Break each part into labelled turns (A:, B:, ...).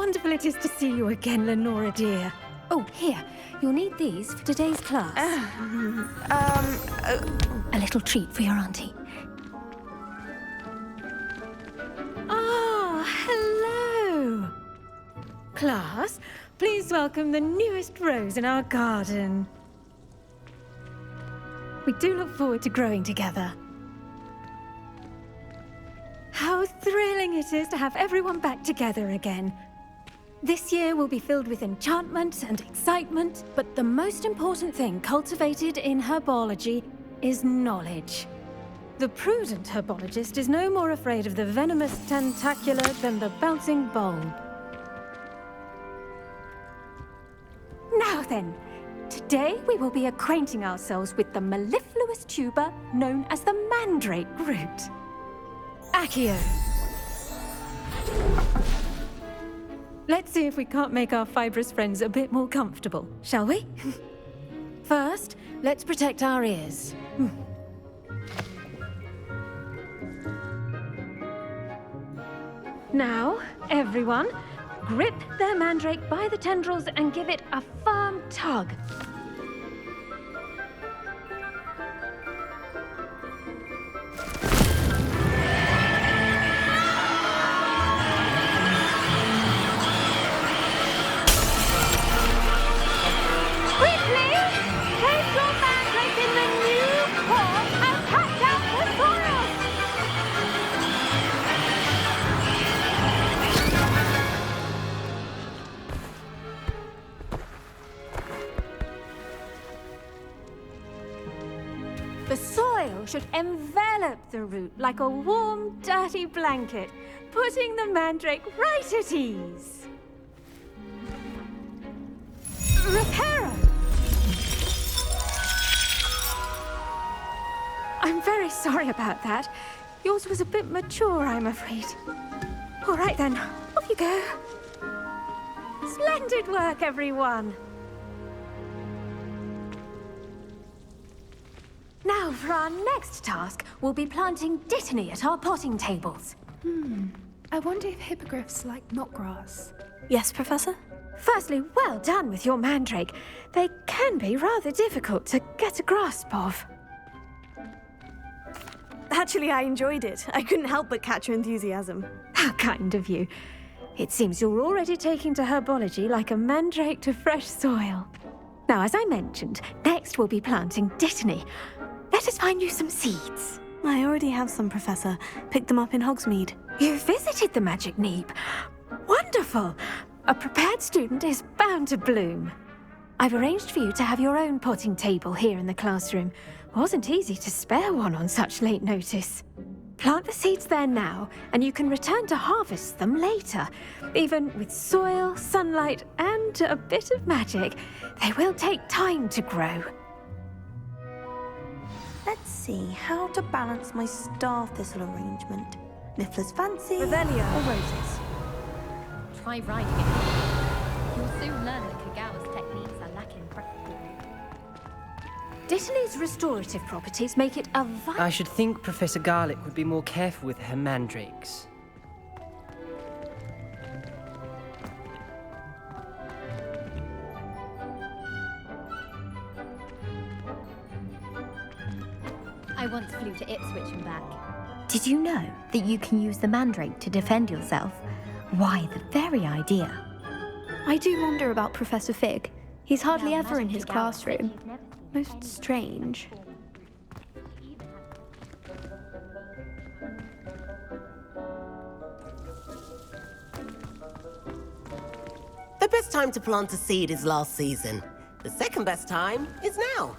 A: wonderful it is to see you again, Lenora dear. Oh, here. You'll need these for today's class. A little treat for your auntie. Ah, hello. Class, please welcome the newest rose in our garden. We do look forward to growing together. How thrilling it is to have everyone back together again. This year will be filled with enchantment and excitement, but the most important thing cultivated in herbology is knowledge. The prudent herbologist is no more afraid of the venomous tentacula than the bouncing bulb. Now then, today we will be acquainting ourselves with the mellifluous tuber known as the mandrake root. Accio. Let's see if we can't make our fibrous friends a bit more comfortable, shall we? First, let's protect our ears. Now, everyone, grip their mandrake by the tendrils and give it a firm tug. The soil should envelop the root like a warm, dirty blanket, putting the mandrake right at ease. Reparo! I'm very sorry about that. Yours was a bit mature, I'm afraid. All right then, off you go. Splendid work, everyone. Now, for our next task, we'll be planting dittany at our potting tables.
B: I wonder if hippogriffs like knotgrass.
C: Yes, Professor?
A: Firstly, well done with your mandrake. They can be rather difficult to get a grasp of.
C: Actually, I enjoyed it. I couldn't help but catch your enthusiasm.
A: How kind of you. It seems you're already taking to herbology like a mandrake to fresh soil. Now, as I mentioned, next we'll be planting dittany. Let us find you some seeds.
C: I already have some, Professor. Picked them up in Hogsmeade.
A: You visited the Magic Neep. Wonderful! A prepared student is bound to bloom. I've arranged for you to have your own potting table here in the classroom. Wasn't easy to spare one on such late notice. Plant the seeds there now, and you can return to harvest them later. Even with soil, sunlight, and a bit of magic, they will take time to grow.
D: Let's see how to balance my star thistle arrangement. Niffler's fancy
C: Revelio.
D: or roses?
E: Try riding it. You'll soon learn that Kagawa's techniques are lacking practice.
A: Dittany's restorative properties make it a
F: I should think Professor Garlick would be more careful with her mandrakes.
E: I once flew to Ipswich and back.
G: Did you know that you can use the mandrake to defend yourself? Why, the very idea.
B: I do wonder about Professor Fig. He's hardly
E: Now,
B: ever in
E: Magic
B: his
E: Kagawa
B: classroom.
E: said he'd never seen
B: Most strange.
H: The best time to plant a seed is last season. The second best time is now.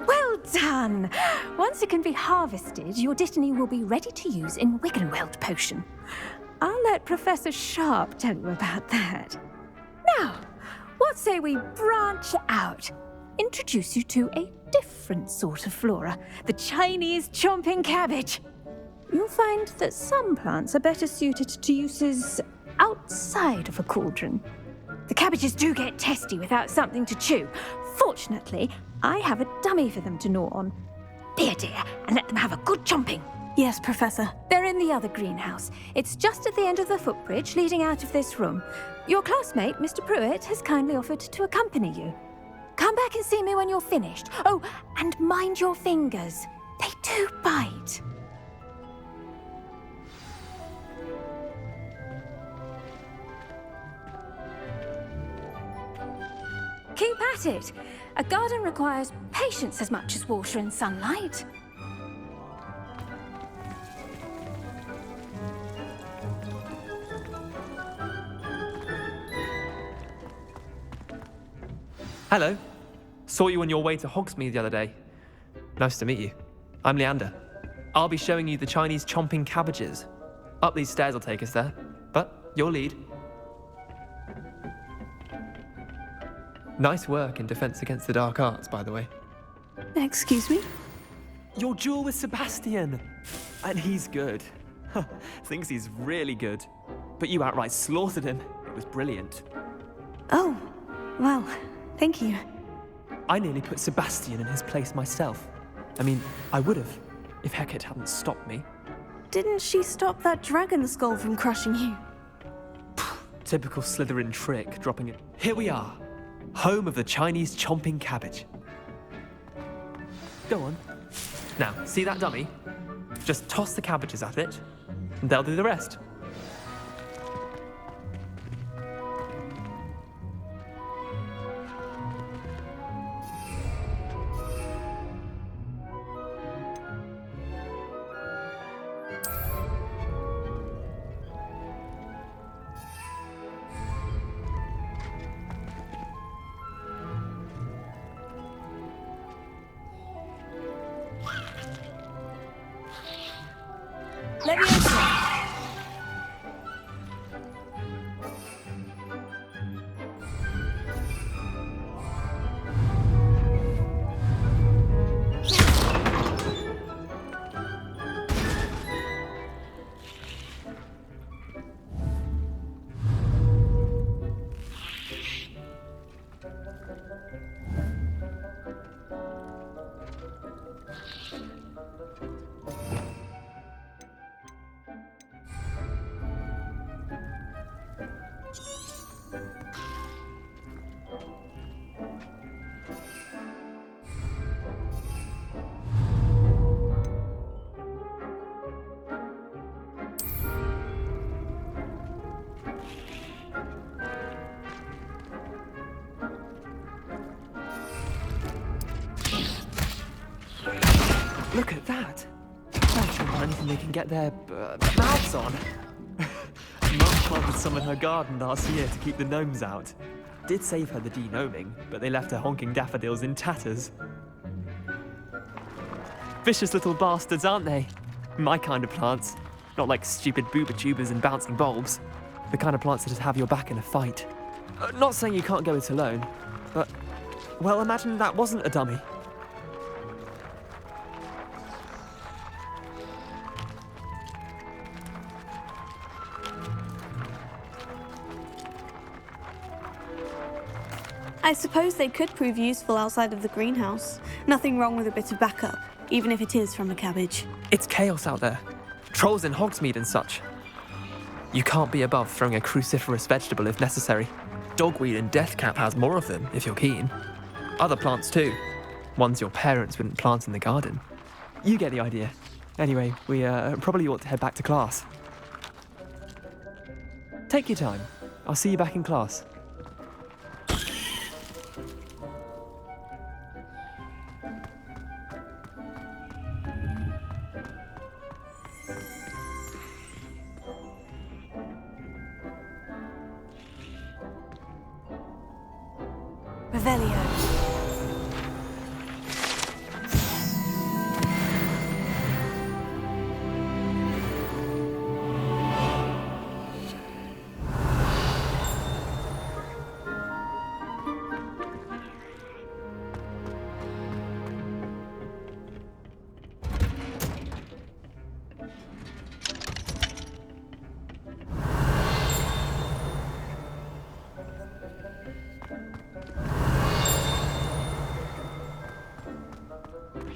A: Well done! Once it can be harvested, your dittany will be ready to use in Wiggenweld potion. I'll let Professor Sharp tell you about that. Now, what say we branch out? Introduce you to a different sort of flora, the Chinese chomping cabbage. You'll find that some plants are better suited to uses outside of a cauldron. The cabbages do get testy without something to chew. Fortunately, I have a dummy for them to gnaw on. Be a dear and let them have a good chomping.
C: Yes, Professor.
A: They're in the other greenhouse. It's just at the end of the footbridge leading out of this room. Your classmate, Mr. Pruitt, has kindly offered to accompany you. Come back and see me when you're finished. Oh, and mind your fingers. They do bite. Keep at it. A garden requires patience as much as water and sunlight.
I: Hello. Saw you on your way to Hogsmeade the other day. Nice to meet you. I'm Leander. I'll be showing you the Chinese chomping cabbages. Up these stairs will take us there, but your lead. Nice work in Defense Against the Dark Arts, by the way.
C: Excuse me?
I: Your duel with Sebastian! And he's good. Thinks he's really good. But you outright slaughtered him. It was brilliant.
C: Oh, well, thank you.
I: I nearly put Sebastian in his place myself. I mean, I would have, if Hecate hadn't stopped me.
C: Didn't she stop that dragon skull from crushing you?
I: Typical Slytherin trick, dropping it. Here we are, home of the Chinese chomping cabbage. Go on. Now, see that dummy? Just toss the cabbages at it, and they'll do the rest.
C: Leviosa!
I: Look at that. That's not anything they can get their mouths on. Mum planted some in her garden last year to keep the gnomes out. Did save her the de-gnoming, but they left her honking daffodils in tatters. Vicious little bastards, aren't they? My kind of plants. Not like stupid booba tubers and bouncing bulbs. The kind of plants that just have your back in a fight. Not saying you can't go it alone, but, well, imagine that wasn't a dummy.
C: I suppose they could prove useful outside of the greenhouse. Nothing wrong with a bit of backup, even if it is from a cabbage.
I: It's chaos out there. Trolls in Hogsmeade and such. You can't be above throwing a cruciferous vegetable if necessary. Dogweed and deathcap has more of them, if you're keen. Other plants too. Ones your parents wouldn't plant in the garden. You get the idea. Anyway, we probably ought to head back to class. Take your time. I'll see you back in class.
C: Revelio.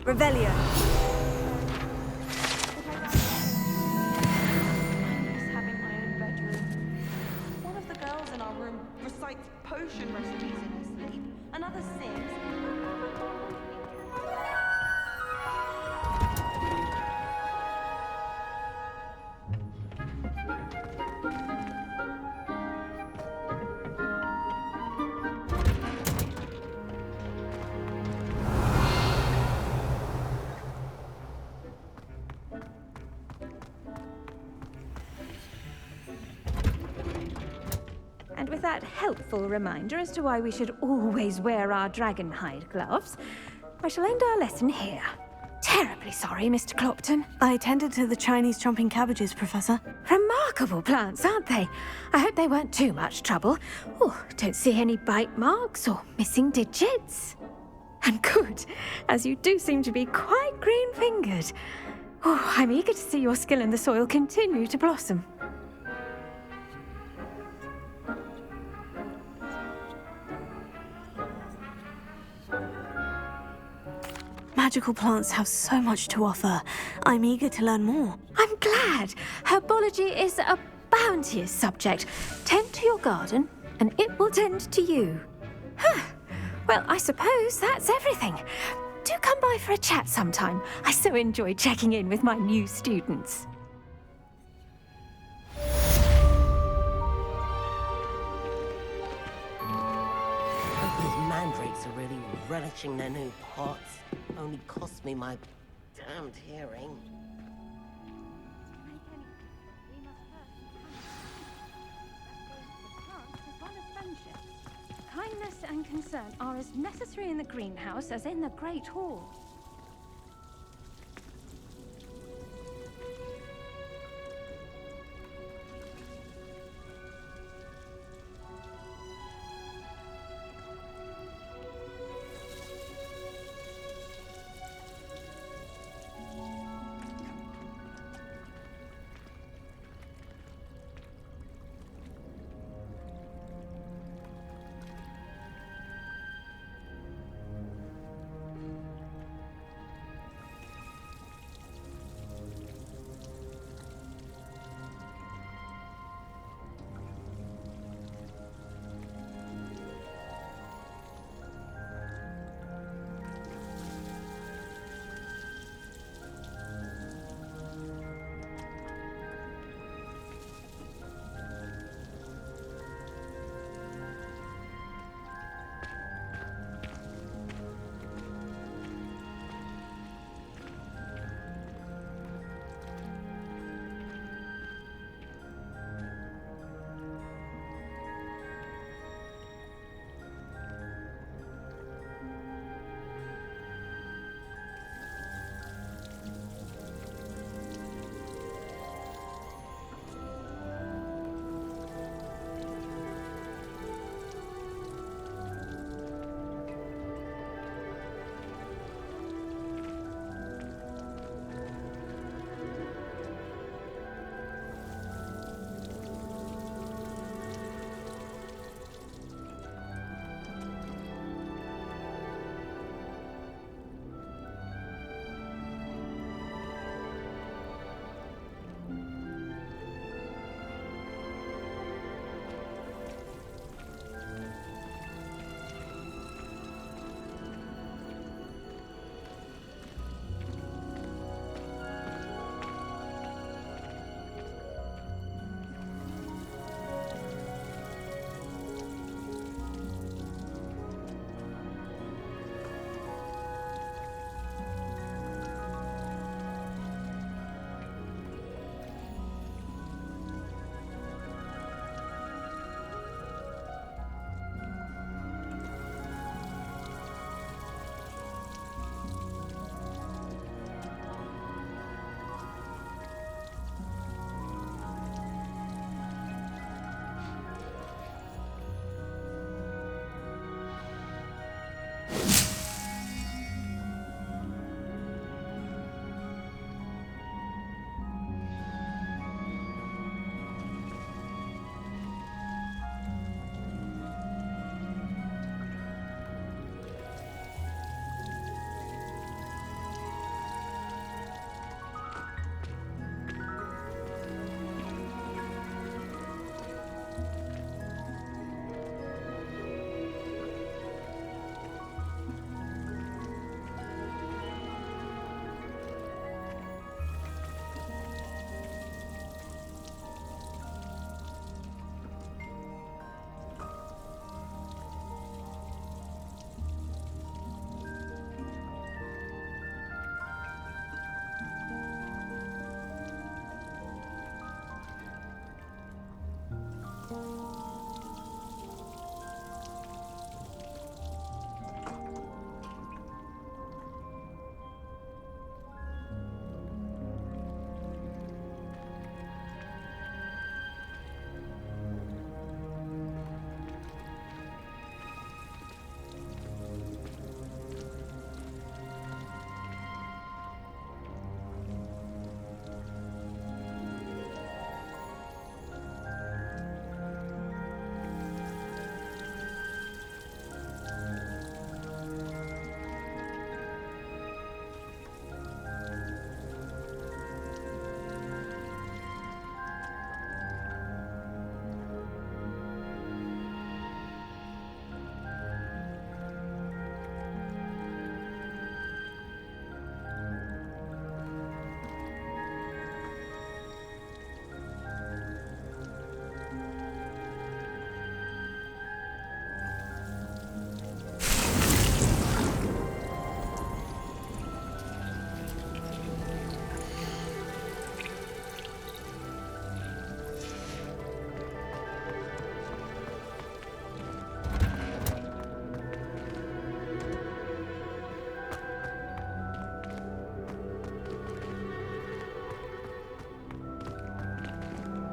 C: Revelio.
D: Having my own bedroom. One of the girls in our room recites potion recipes in her sleep. Another sings.
A: And with that helpful reminder as to why we should always wear our dragonhide gloves, I shall end our lesson here. Terribly sorry, Mr. Clopton.
C: I attended to the Chinese chomping cabbages, Professor.
A: Remarkable plants, aren't they? I hope they weren't too much trouble. Oh, don't see any bite marks or missing digits. And good, as you do seem to be quite green-fingered. Oh, I'm eager to see your skill in the soil continue to blossom.
C: Magical plants have so much to offer. I'm eager to learn more.
A: I'm glad. Herbology is a bounteous subject. Tend to your garden, and it will tend to you. Huh. Well, I suppose that's everything. Do come by for a chat sometime. I so enjoy checking in with my new students.
H: Those mandrakes are really relishing their new pots. Only cost me my damned hearing.
A: Kindness and concern are as necessary in the greenhouse as in the Great Hall.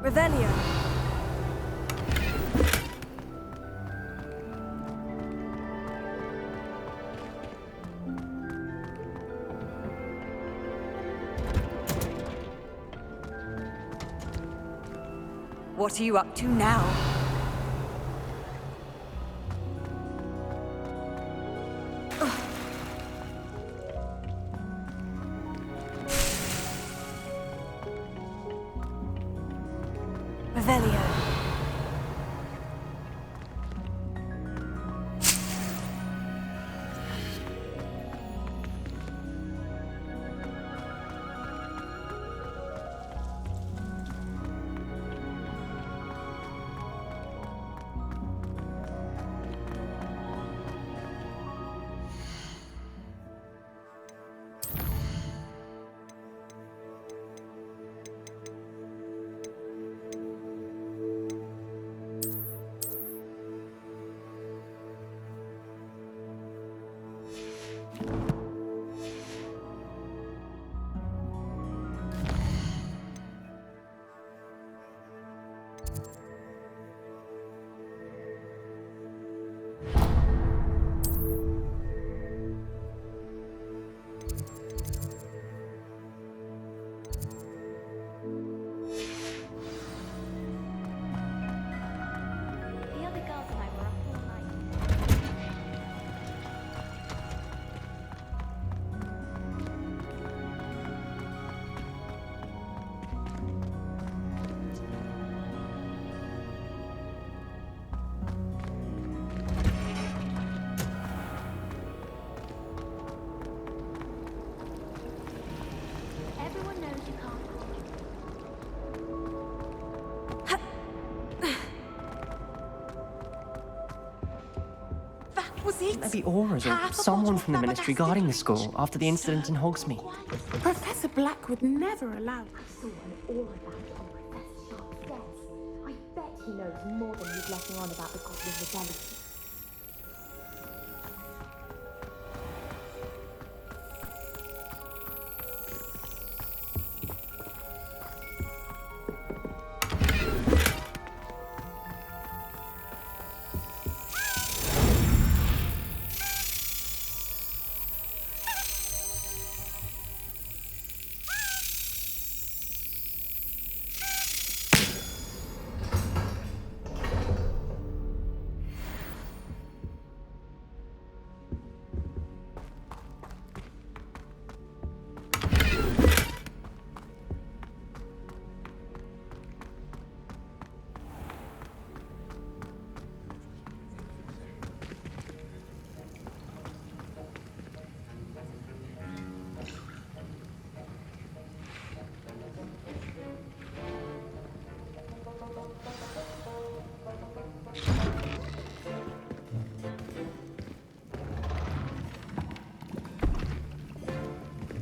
C: Revelio.
J: What are you up to now?
C: Revelio.
E: The other girls and I were up all night. Everyone knows you can't call me.
D: That was it.
F: Maybe Aura's or someone from the Ministry guarding the school after the incident in Hogsmeade.
B: Professor Black would never allow.
E: Saw all of that on Professor Sharp's desk. I bet he knows more than he's letting on about the Hogwarts Legacy.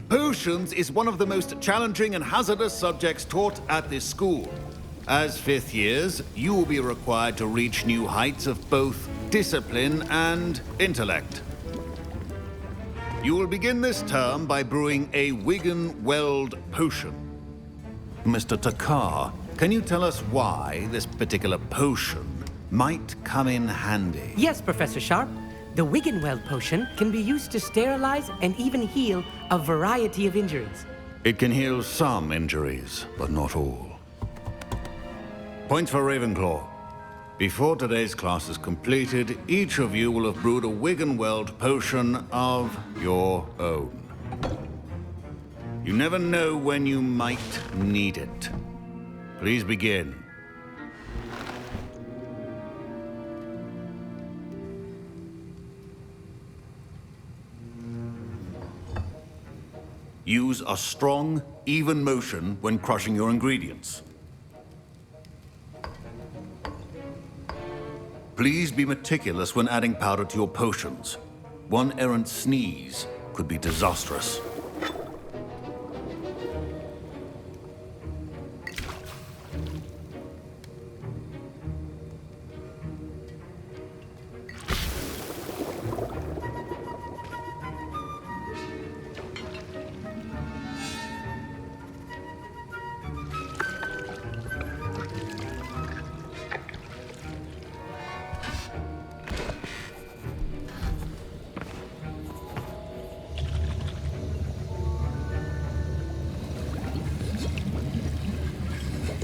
K: Potions is one of the most challenging and hazardous subjects taught at this school. As fifth years, you will be required to reach new heights of both discipline and intellect. You will begin this term by brewing a Wiggenweld potion. Mr. Takar, can you tell us why this particular potion might come in handy?
L: Yes, Professor Sharp. The Wiggenweld potion can be used to sterilize and even heal a variety of injuries.
K: It can heal some injuries, but not all. Points for Ravenclaw. Before today's class is completed, each of you will have brewed a Wiggenweld potion of your own. You never know when you might need it. Please begin. Use a strong, even motion when crushing your ingredients. Please be meticulous when adding powder to your potions. One errant sneeze could be disastrous.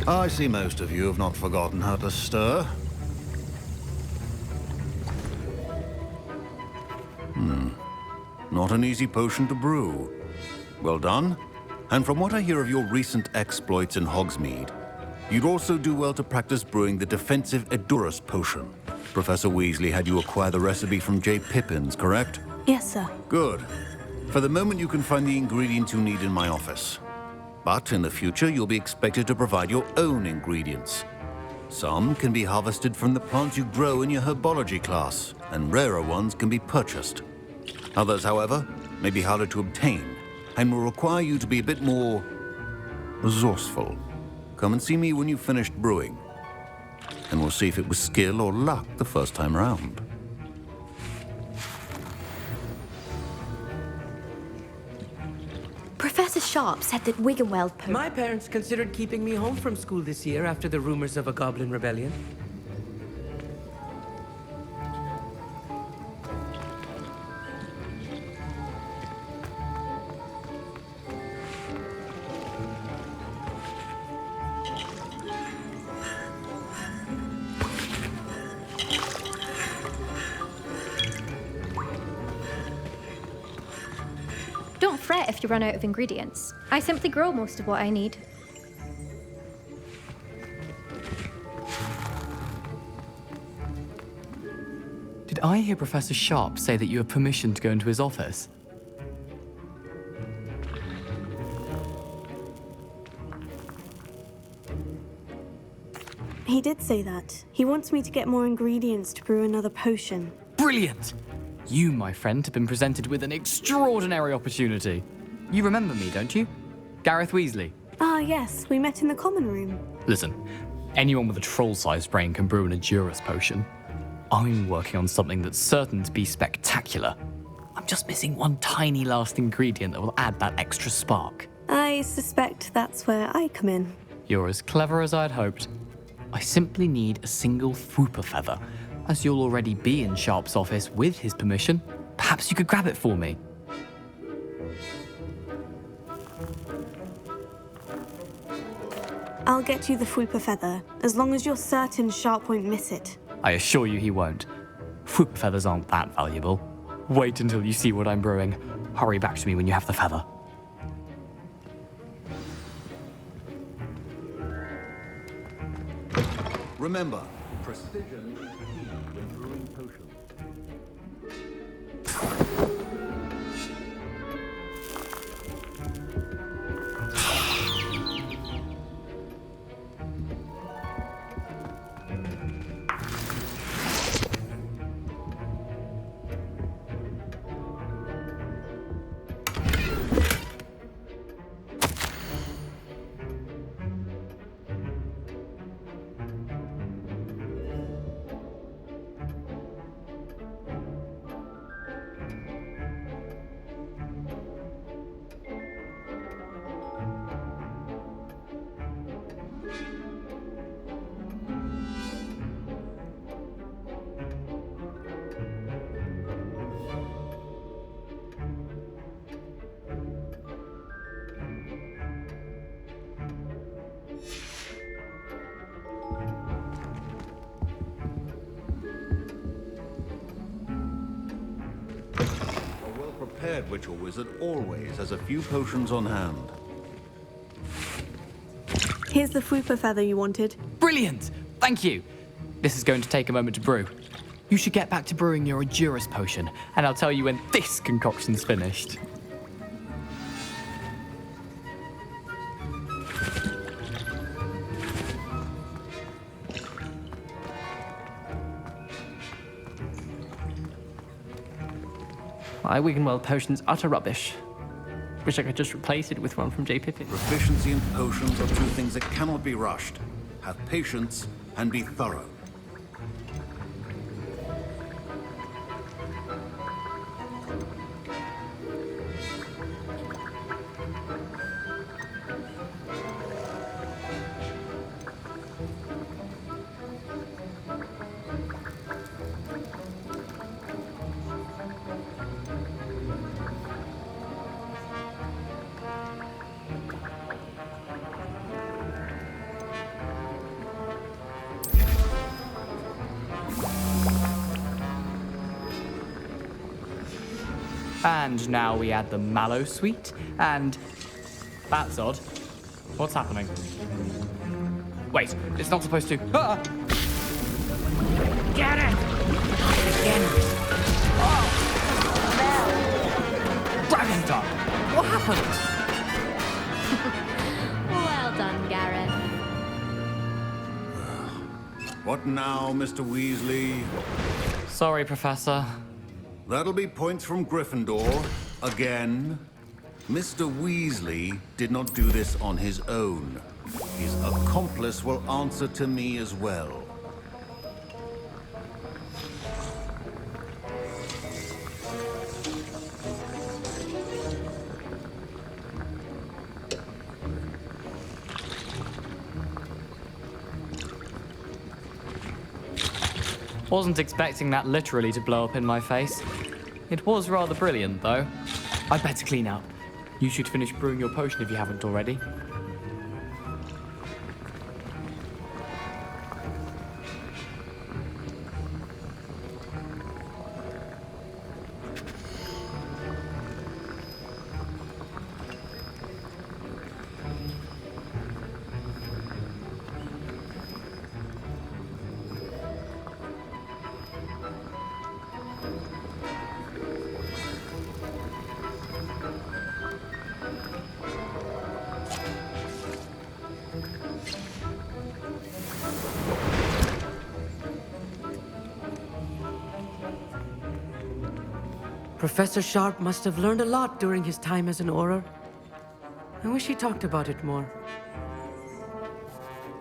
K: I see most of you have not forgotten how to stir. Not an easy potion to brew. Well done. And from what I hear of your recent exploits in Hogsmeade, you'd also do well to practice brewing the defensive Edurus potion. Professor Weasley had you acquire the recipe from J. Pippins, correct?
C: Yes, sir.
K: Good. For the moment, you can find the ingredients you need in my office. But in the future, you'll be expected to provide your own ingredients. Some can be harvested from the plants you grow in your herbology class, and rarer ones can be purchased. Others, however, may be harder to obtain, and will require you to be a bit more resourceful. Come and see me when you've finished brewing, and we'll see if it was skill or luck the first time round.
G: Professor Sharp said that Wiggenweld potion...
L: My parents considered keeping me home from school this year after the rumors of a goblin rebellion.
M: Don't fret if you run out of ingredients. I simply grow most of what I need.
N: Did I hear Professor Sharp say that you have permission to go into his office?
C: He did say that. He wants me to get more ingredients to brew another potion.
N: Brilliant! You, my friend, have been presented with an extraordinary opportunity. You remember me, don't you? Gareth Weasley.
C: Ah, yes, we met in the common room.
N: Listen, anyone with a troll-sized brain can brew an Edurus potion. I'm working on something that's certain to be spectacular. I'm just missing one tiny last ingredient that will add that extra spark.
C: I suspect that's where I come in.
N: You're as clever as I'd hoped. I simply need a single Fwooper feather. As you'll already be in Sharp's office with his permission, perhaps you could grab it for me.
C: I'll get you the Fwooper feather, as long as you're certain Sharp won't miss it.
N: I assure you he won't. Fwooper feathers aren't that valuable. Wait until you see what I'm brewing. Hurry back to me when you have the feather.
K: Remember, precision is key when brewing potions. Prepared witch or wizard always has a few potions on hand.
C: Here's the Fwooper feather you wanted.
N: Brilliant! Thank you! This is going to take a moment to brew. You should get back to brewing your Edurus potion, and I'll tell you when this concoction's finished.
F: My Wiggenweld potion's utter rubbish. Wish I could just replace it with one from J. Pippin.
K: Proficiency and potions are two things that cannot be rushed. Have patience and be thorough.
N: And now we add the mallow sweet, and... That's odd. What's happening? Wait, it's not supposed to... Ah!
J: Get it! Again.
N: Dragon Dog! What happened?
M: Well done, Gareth.
K: What now, Mr. Weasley?
N: Sorry, Professor.
K: That'll be points from Gryffindor. Again. Mr. Weasley did not do this on his own. His accomplice will answer to me as well.
N: Wasn't expecting that literally to blow up in my face. It was rather brilliant, though. I'd better clean up. You should finish brewing your potion if you haven't already.
L: Professor Sharp must have learned a lot during his time as an Auror. I wish he talked about it more.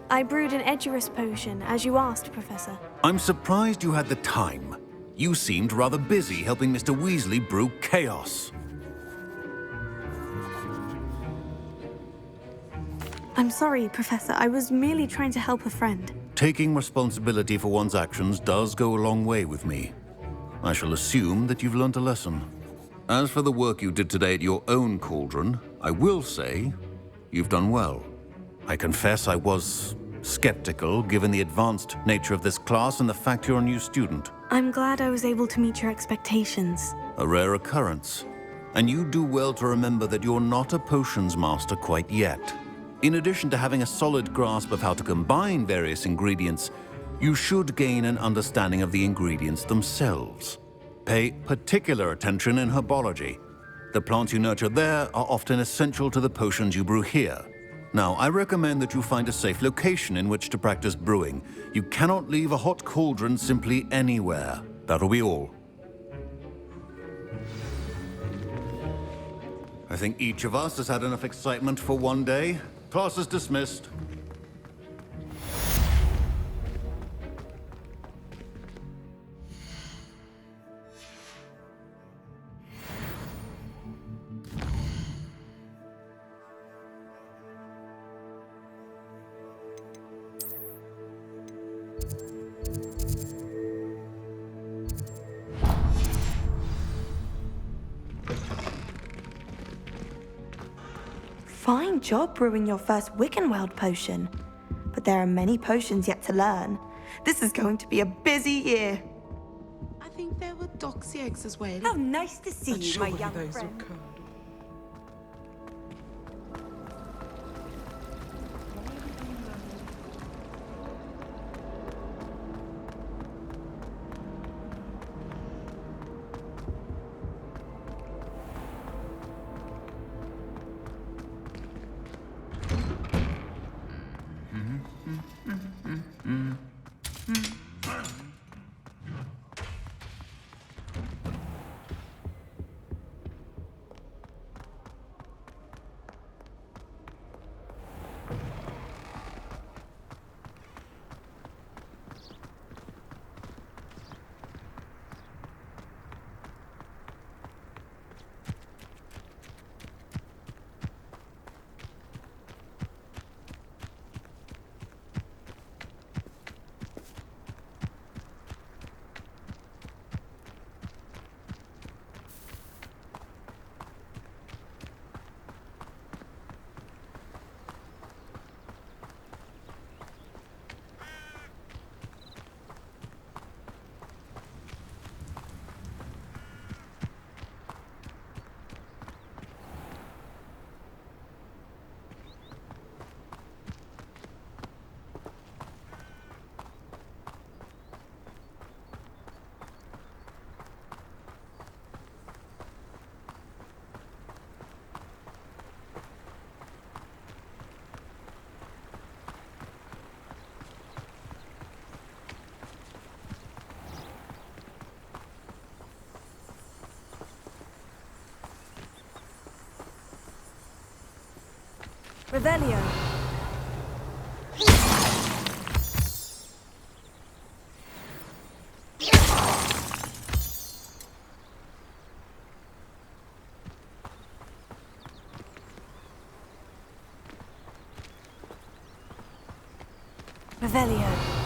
C: I brewed an Edurus potion, as you asked, Professor.
K: I'm surprised you had the time. You seemed rather busy helping Mr. Weasley brew chaos.
C: I'm sorry, Professor. I was merely trying to help a friend.
K: Taking responsibility for one's actions does go a long way with me. I shall assume that you've learnt a lesson. As for the work you did today at your own cauldron, I will say you've done well. I confess I was skeptical given the advanced nature of this class and the fact you're a new student.
C: I'm glad I was able to meet your expectations.
K: A rare occurrence. And you do well to remember that you're not a potions master quite yet. In addition to having a solid grasp of how to combine various ingredients, you should gain an understanding of the ingredients themselves. Pay particular attention in herbology. The plants you nurture there are often essential to the potions you brew here. Now, I recommend that you find a safe location in which to practice brewing. You cannot leave a hot cauldron simply anywhere. That'll be all. I think each of us has had enough excitement for one day. Class is dismissed.
O: Fine job brewing your first Wiccanweld potion. But there are many potions yet to learn. This is going to be a busy year.
P: I think there were doxy eggs as well.
O: How nice to see you, my young
P: those
O: friend.
P: are curled.
C: Revelio. Revelio.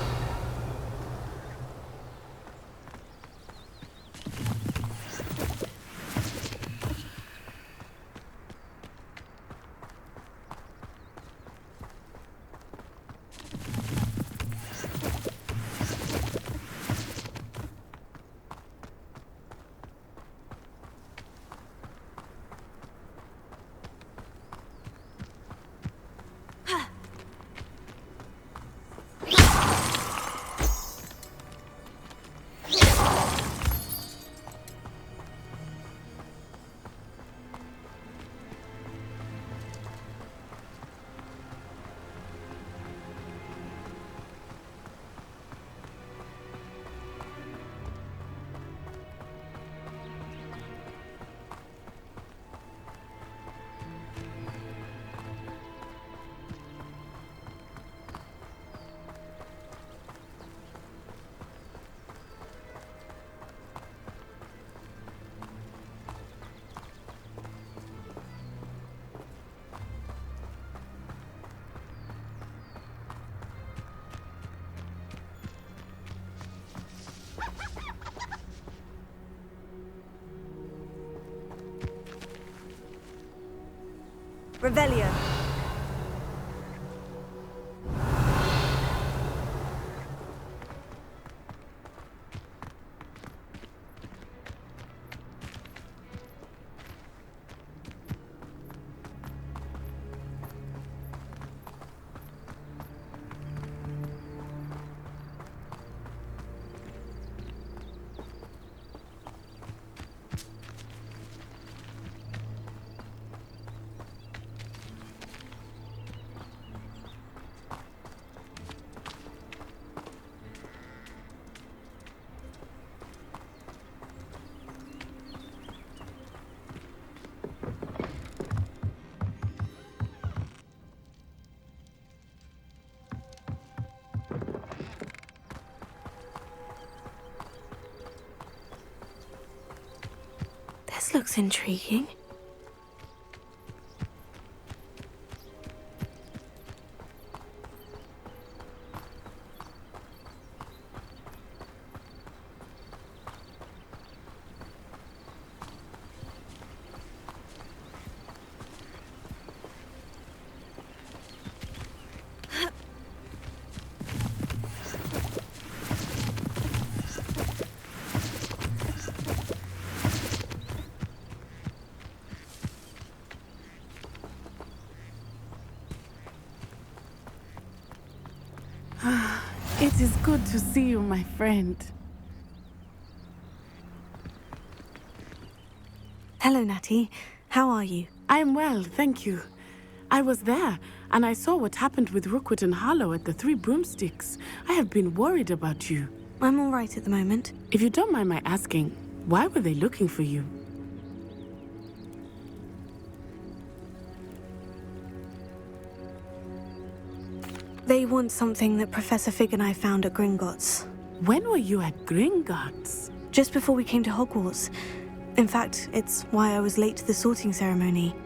C: Revelio. This looks intriguing.
P: It is good to see you, my friend.
C: Hello, Natty. How are you?
P: I am well, thank you. I was there, and I saw what happened with Rookwood and Harlow at the Three Broomsticks. I have been worried about you.
C: I'm all right at the moment.
P: If you don't mind my asking, why were they looking for you?
C: They want something that Professor Fig and I found at Gringotts.
P: When were you at Gringotts?
C: Just before we came to Hogwarts. In fact, it's why I was late to the sorting ceremony.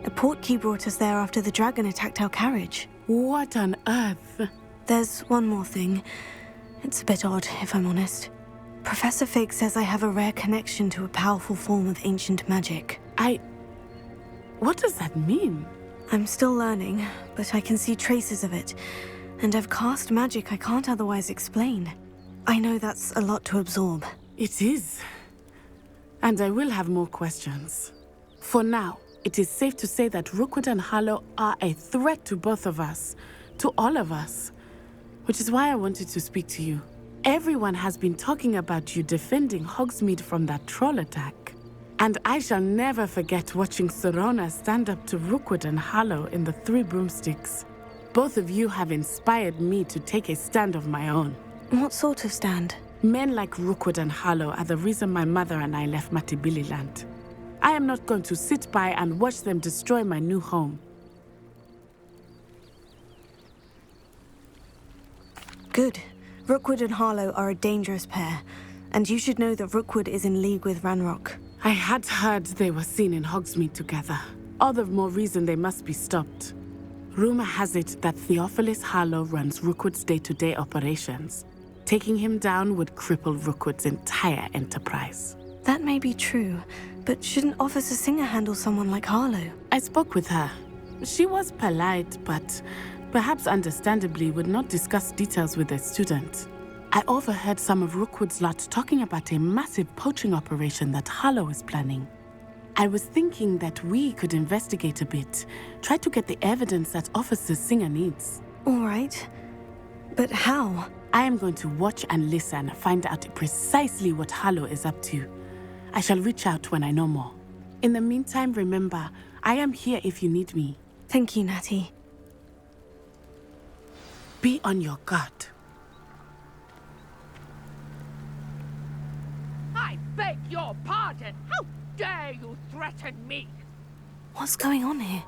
C: A portkey brought us there after the dragon attacked our carriage.
P: What on earth?
C: There's one more thing. It's a bit odd, if I'm honest. Professor Fig says I have a rare connection to a powerful form of ancient magic.
P: What does that mean?
C: I'm still learning, but I can see traces of it. And I've cast magic I can't otherwise explain. I know that's a lot to absorb.
P: It is. And I will have more questions. For now, it is safe to say that Rookwood and Harlow are a threat to both of us. To all of us. Which is why I wanted to speak to you. Everyone has been talking about you defending Hogsmeade from that troll attack. And I shall never forget watching Serona stand up to Rookwood and Harlow in the Three Broomsticks. Both of you have inspired me to take a stand of my own.
C: What sort of stand?
P: Men like Rookwood and Harlow are the reason my mother and I left Matibililand. I am not going to sit by and watch them destroy my new home.
C: Good. Rookwood and Harlow are a dangerous pair, and you should know that Rookwood is in league with Ranrock.
P: I had heard they were seen in Hogsmeade together. All the more reason they must be stopped. Rumor has it that Theophilus Harlow runs Rookwood's day-to-day operations. Taking him down would cripple Rookwood's entire enterprise.
C: That may be true, but shouldn't Officer Singer handle someone like Harlow?
P: I spoke with her. She was polite, but perhaps understandably would not discuss details with a student. I overheard some of Rookwood's lot talking about a massive poaching operation that Harlow is planning. I was thinking that we could investigate a bit, try to get the evidence that Officer Singer needs.
C: All right. But how?
P: I am going to watch and listen, find out precisely what Harlow is up to. I shall reach out when I know more. In the meantime, remember, I am here if you need me.
C: Thank you, Natty.
P: Be on your guard.
J: I beg your pardon. How dare you threaten me?
C: What's going on here?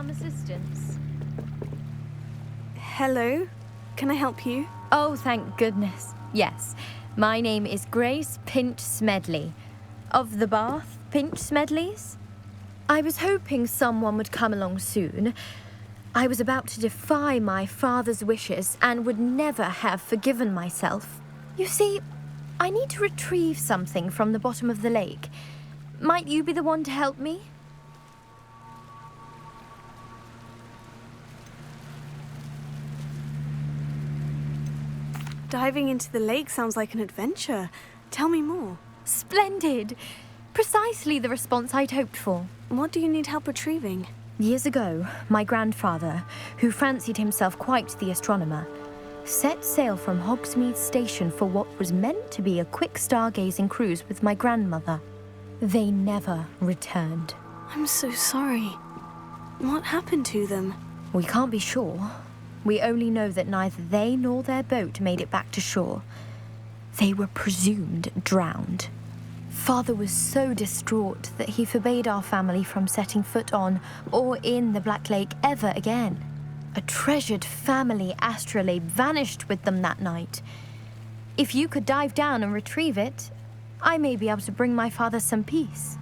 M: Assistance.
C: Hello? Can I help you?
M: Oh, thank goodness. Yes. My name is Grace Pinch Smedley. Of the Bath Pinch Smedleys? I was hoping someone would come along soon. I was about to defy my father's wishes and would never have forgiven myself. You see, I need to retrieve something from the bottom of the lake. Might you be the one to help me?
C: Diving into the lake sounds like an adventure. Tell me more.
M: Splendid! Precisely the response I'd hoped for.
C: What do you need help retrieving?
M: Years ago, my grandfather, who fancied himself quite the astronomer, set sail from Hogsmeade Station for what was meant to be a quick stargazing cruise with my grandmother. They never returned.
C: I'm so sorry. What happened to them?
M: We can't be sure. We only know that neither they nor their boat made it back to shore. They were presumed drowned. Father was so distraught that he forbade our family from setting foot on or in the Black Lake ever again. A treasured family astrolabe vanished with them that night. If you could dive down and retrieve it, I may be able to bring my father some peace.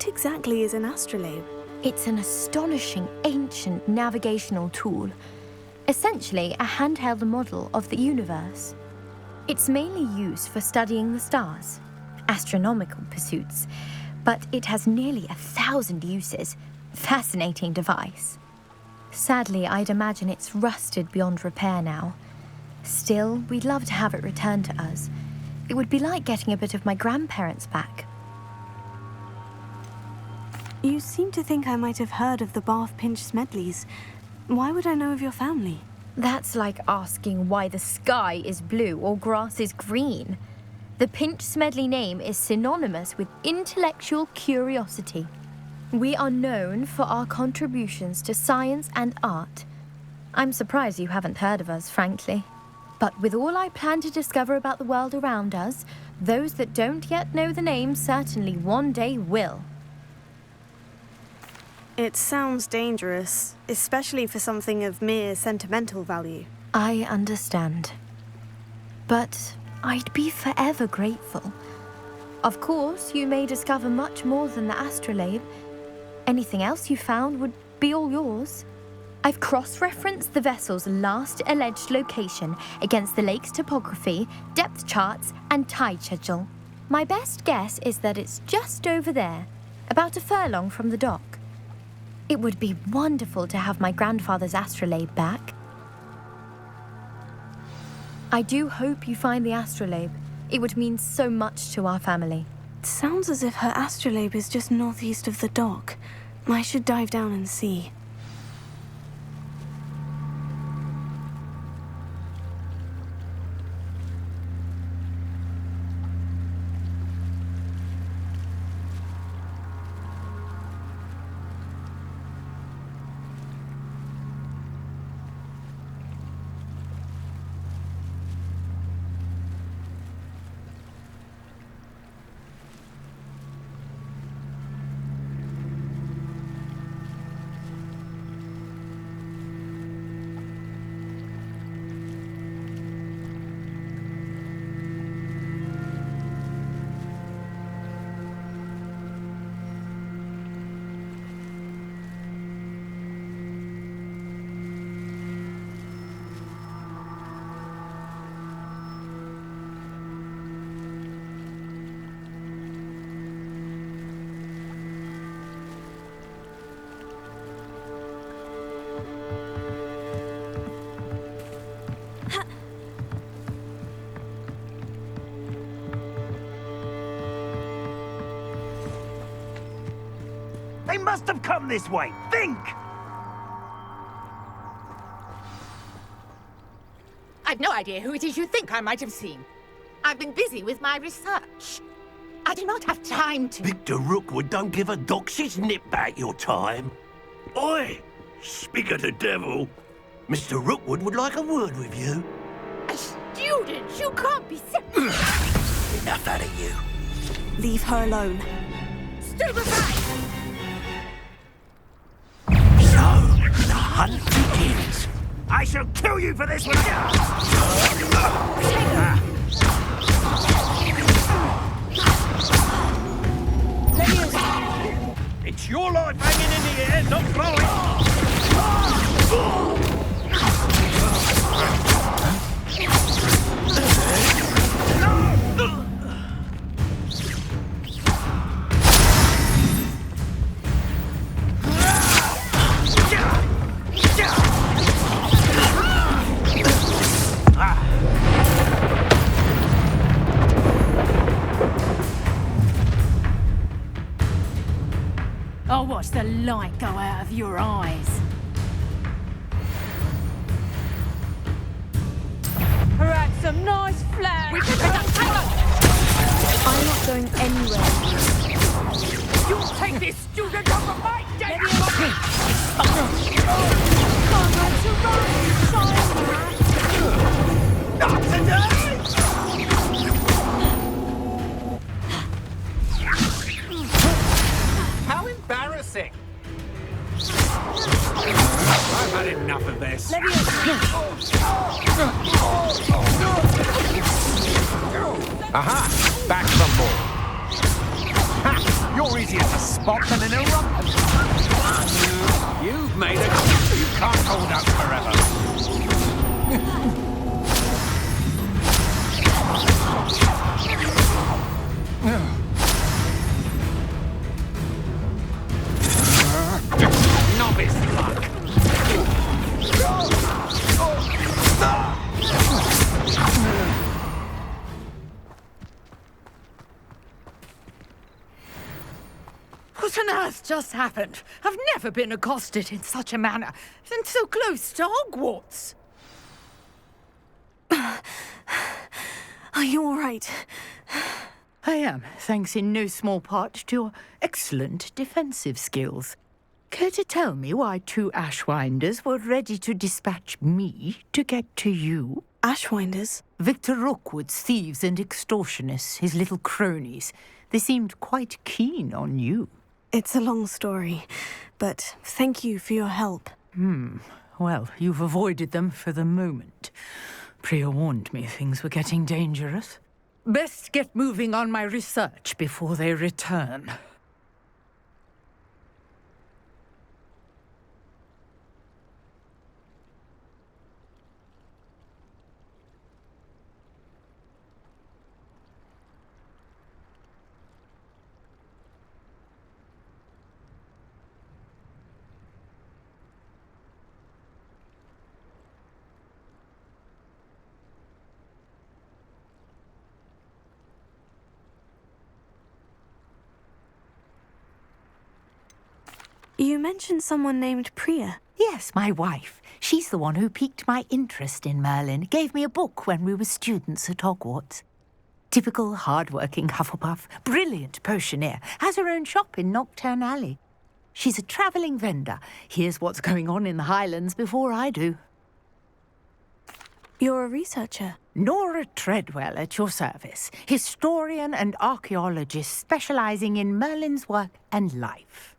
C: What exactly is an astrolabe?
M: It's an astonishing ancient navigational tool. Essentially, a handheld model of the universe. It's mainly used for studying the stars, astronomical pursuits, but it has nearly 1,000 uses. Fascinating device. Sadly, I'd imagine it's rusted beyond repair now. Still, we'd love to have it returned to us. It would be like getting a bit of my grandparents back.
C: You seem to think I might have heard of the Bath Pinch Smedleys. Why would I know of your family?
M: That's like asking why the sky is blue or grass is green. The Pinch Smedley name is synonymous with intellectual curiosity. We are known for our contributions to science and art. I'm surprised you haven't heard of us, frankly. But with all I plan to discover about the world around us, those that don't yet know the name certainly one day will.
C: It sounds dangerous, especially for something of mere sentimental value.
M: I understand. But I'd be forever grateful. Of course, you may discover much more than the astrolabe. Anything else you found would be all yours. I've cross-referenced the vessel's last alleged location against the lake's topography, depth charts, and tide schedule. My best guess is that it's just over there, about a furlong from the dock. It would be wonderful to have my grandfather's astrolabe back. I do hope you find the astrolabe. It would mean so much to our family.
C: It sounds as if her astrolabe is just northeast of the dock. I should dive down and see.
Q: They must have come this way. Think!
J: I've no idea who it is you think I might have seen. I've been busy with my research. I do not have time to...
Q: Victor Rookwood don't give a doxy's nip back your time. Oi! Speak of the devil. Mr. Rookwood would like a word with you.
J: A student? You can't be serious.
Q: Enough out of you.
C: Leave her alone.
J: Stand aside!
Q: The hunt begins. I shall kill you for this one. It's your life hanging in the air, not mine.
R: I'll watch the light go out of your eyes.
J: We're at some nice flowers.
M: I'm not going anywhere.
J: You take this student over my dead body! Not today!
Q: How embarrassing! I've had enough of this. Aha! Back from board.
S: Ha! You're easier to spot than an eruption. You've made it. You can't hold out forever. Novice luck.
J: What on earth just happened? I've never been accosted in such a manner, and so close to Hogwarts.
C: Are you all right?
J: I am, thanks in no small part to your excellent defensive skills. Care to tell me why 2 Ashwinders were ready to dispatch me to get to you?
C: Ashwinders?
J: Victor Rookwood's thieves and extortionists, his little cronies. They seemed quite keen on you.
C: It's a long story, but thank you for your help.
J: Well, you've avoided them for the moment. Priya warned me things were getting dangerous. Best get moving on my research before they return.
C: You mentioned someone named Priya.
J: Yes, my wife. She's the one who piqued my interest in Merlin. Gave me a book when we were students at Hogwarts. Typical hard-working Hufflepuff, brilliant potioneer, has her own shop in Knockturn Alley. She's a travelling vendor. Hears what's going on in the Highlands before I do.
C: You're a researcher?
J: Nora Treadwell at your service. Historian and archaeologist specialising in Merlin's work and life.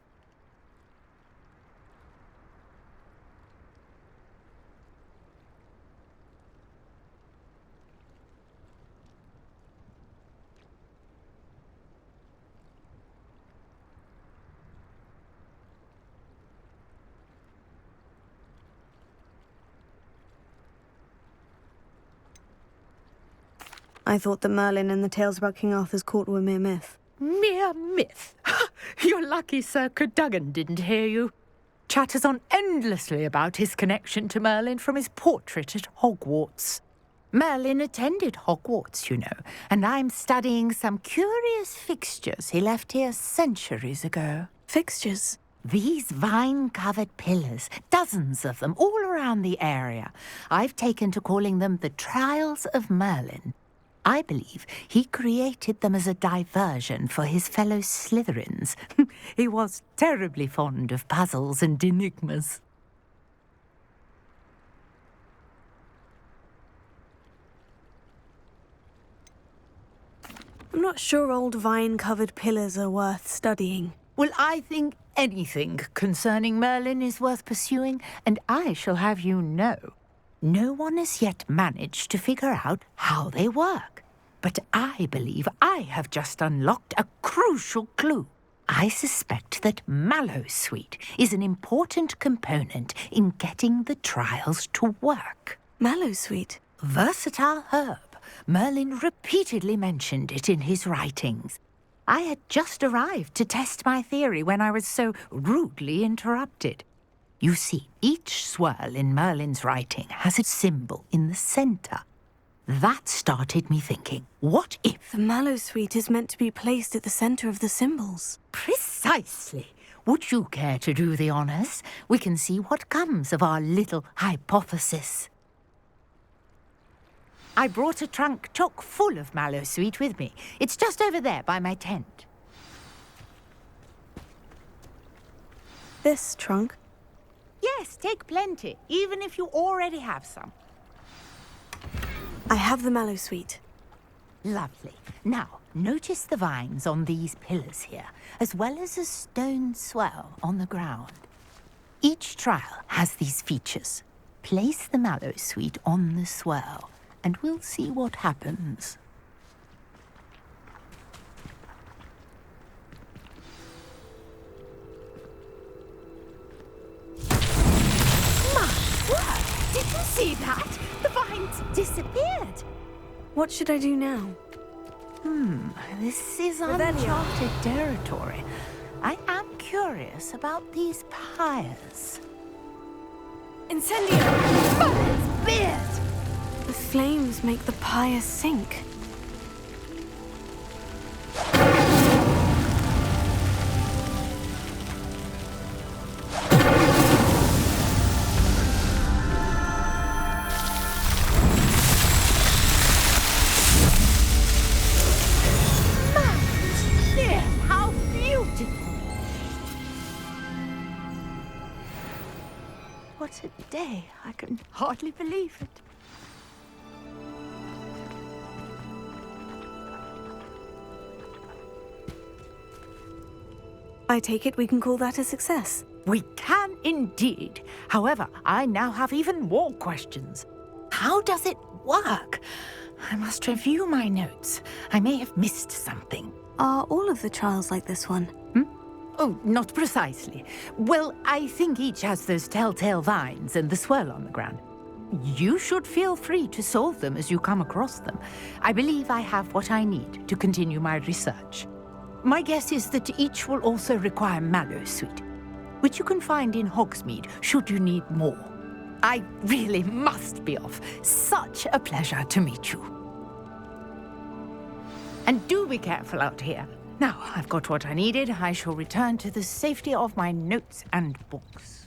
C: I thought that Merlin and the tales about King Arthur's court were mere myth.
J: Mere myth? You're lucky Sir Cadogan didn't hear you. Chatters on endlessly about his connection to Merlin from his portrait at Hogwarts. Merlin attended Hogwarts, you know, and I'm studying some curious fixtures he left here centuries ago.
C: Fixtures?
J: These vine-covered pillars, dozens of them, all around the area. I've taken to calling them the Trials of Merlin. I believe he created them as a diversion for his fellow Slytherins. He was terribly fond of puzzles and enigmas.
C: I'm not sure old vine-covered pillars are worth studying.
J: Well, I think anything concerning Merlin is worth pursuing, and I shall have you know, no one has yet managed to figure out how they work. But I believe I have just unlocked a crucial clue. I suspect that Mallowsweet is an important component in getting the trials to work.
C: Mallowsweet?
J: Versatile herb. Merlin repeatedly mentioned it in his writings. I had just arrived to test my theory when I was so rudely interrupted. You see, each swirl in Merlin's writing has a symbol in the centre. That started me thinking, what if...
C: The Mallowsweet is meant to be placed at the centre of the symbols.
J: Precisely. Would you care to do the honours? We can see what comes of our little hypothesis. I brought a trunk chock full of Mallowsweet with me. It's just over there by my tent.
C: This trunk?
J: Yes, take plenty, even if you already have some.
C: I have the Mallowsweet.
J: Lovely. Now, notice the vines on these pillars here, as well as a stone swell on the ground. Each trial has these features. Place the Mallowsweet on the swell, and we'll see what happens. See that? The vines disappeared.
C: What should I do now?
J: This is uncharted territory. I am curious about these pyres.
C: Incendio!
J: But it's beard!
C: The flames make the pyre sink.
J: How beautiful! What a day. I can hardly believe it.
C: I take it we can call that a success.
J: We can indeed. However, I now have even more questions. How does it work? I must review my notes. I may have missed something.
C: Are all of the trials like this one?
J: Oh, not precisely. Well, I think each has those telltale vines and the swirl on the ground. You should feel free to solve them as you come across them. I believe I have what I need to continue my research. My guess is that each will also require mallow sweet, which you can find in Hogsmeade should you need more. I really must be off. Such a pleasure to meet you. And do be careful out here. Now I've got what I needed. I shall return to the safety of my notes and books.